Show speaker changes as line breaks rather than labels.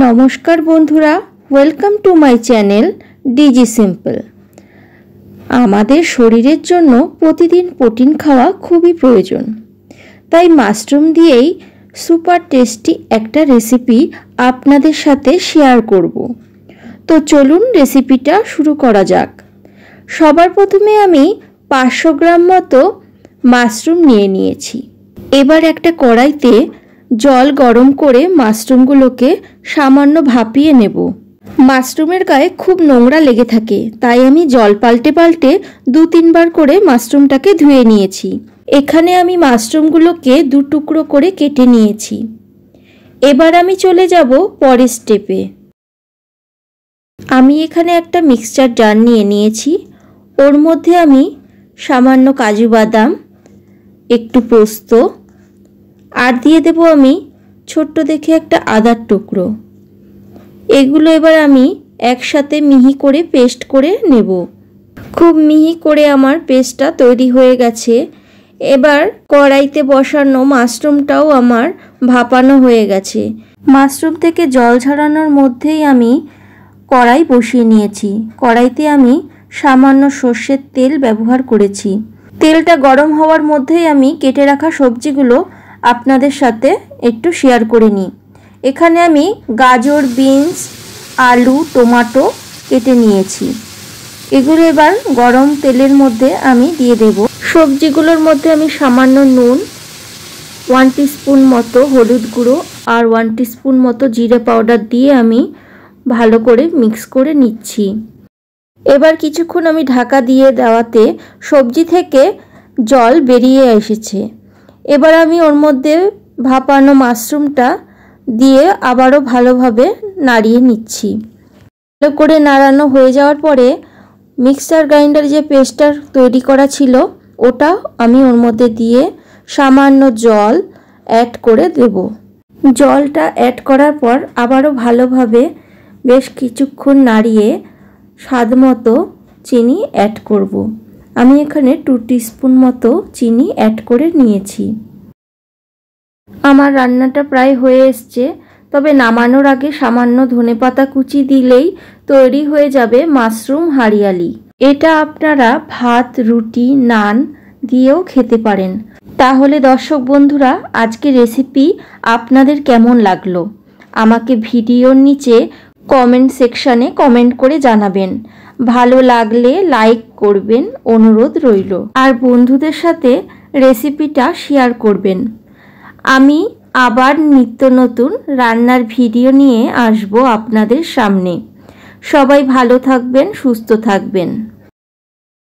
নমস্কার বন্ধুরা, welcome to my channel digi simple. আমাদের শরীরের জন্য প্রতিদিন প্রোটিন খাওয়া খুবই প্রয়োজন, তাই মাশরুম দিয়েই সুপার টেস্টি একটা রেসিপি আপনাদের সাথে শেয়ার করব। তো চলুন রেসিপিটা শুরু করা যাক। সবার প্রথমে আমি 500 গ্রাম মতো মাশরুম নিয়ে নিয়েছি। এবার একটা কড়াইতে জল গরম করে মাশরুমগুলোকে সামান্য ভাপিয়ে নেব। মাশরুমের গায়ে খুব নোংরা লেগে থাকে, তাই আমি জল পাল্টে পাল্টে 2-3 বার করে মাশরুমটাকে ধুয়ে নিয়েছি। এখানে আমি মাশরুমগুলোকে 2 টুকরো করে কেটে নিয়েছি। এবার আমি চলে যাব পরের স্টেপে। আমি এখানে একটা মিক্সচার জার নিয়ে নিয়েছি। ওর মধ্যে আমি সামান্য কাজু বাদাম, একটু পোস্ত আর দিয়ে দেব আমি ছোট্ট দেখে একটা আদার টুকরো। এগুলো এবার আমি একসাথে মিহি করে পেস্ট করে নেব। খুব মিহি করে আমার পেস্টটা তৈরি হয়ে গেছে। এবার কড়াইতে বসানো মাশরুমটাও আমার ভাপানো হয়ে গেছে। মাশরুম থেকে জল ঝরানোর মধ্যেই আমি কড়াই বসিয়ে নিয়েছি। কড়াইতে আমি সামান্য সর্ষের তেল ব্যবহার করেছি। তেলটা গরম হওয়ার মধ্যেই আমি কেটে রাখা সবজিগুলো আপনাদের সাথে একটু শেয়ার করে নিই। এখানে আমি গাজর, বিনস, আলু, টমেটো কেটে নিয়েছি। এগুলো এবার গরম তেলের মধ্যে আমি দিয়ে দেব। সবজিগুলোর মধ্যে আমি সামান্য নুন, 1 টিস্পুন মতো হলুদ গুঁড়ো আর 1 টিস্পুন মতো জিরে পাউডার দিয়ে আমি ভালো করে মিক্স করে নিচ্ছি। এবার কিছুক্ষণ আমি ঢাকা দিয়ে দেওয়াতে সবজি থেকে জল বেরিয়ে এসেছে। এবার আমি ওর মধ্যে ভাপানো মাশরুমটা দিয়ে আবারও ভালোভাবে নাড়িয়ে নিচ্ছি। ভালো করে নাড়ানো হয়ে যাওয়ার পরে মিক্সার গ্রাইন্ডার যে পেস্টটা তৈরি করা ছিল ওটা আমি ওর মধ্যে দিয়ে সামান্য জল অ্যাড করে দেব। জলটা অ্যাড করার পর আবারও ভালোভাবে বেশ কিছুক্ষণ নাড়িয়ে স্বাদ মতো চিনি অ্যাড করব। আমি এখানে 2 টিস্পুন মতো চিনি অ্যাড করে নিয়েছি। আমার রান্নাটা প্রায় হয়ে এসছে, তবে নামানোর আগে সামান্য ধনেপাতা কুচি দিলেই তৈরি হয়ে যাবে মাশরুম হারিয়ালি। এটা আপনারা ভাত, রুটি, নান দিয়েও খেতে পারেন। তাহলে দর্শক বন্ধুরা, আজকে রেসিপি আপনাদের কেমন লাগলো আমাকে ভিডিওর নিচে কমেন্ট সেকশানে কমেন্ট করে জানাবেন। ভালো লাগলে লাইক করবেন অনুরোধ রইল, আর বন্ধুদের সাথে রেসিপিটা শেয়ার করবেন। আমি আবার নিত্য নতুন রান্নার ভিডিও নিয়ে আসবো আপনাদের সামনে। সবাই ভালো থাকবেন, সুস্থ থাকবেন।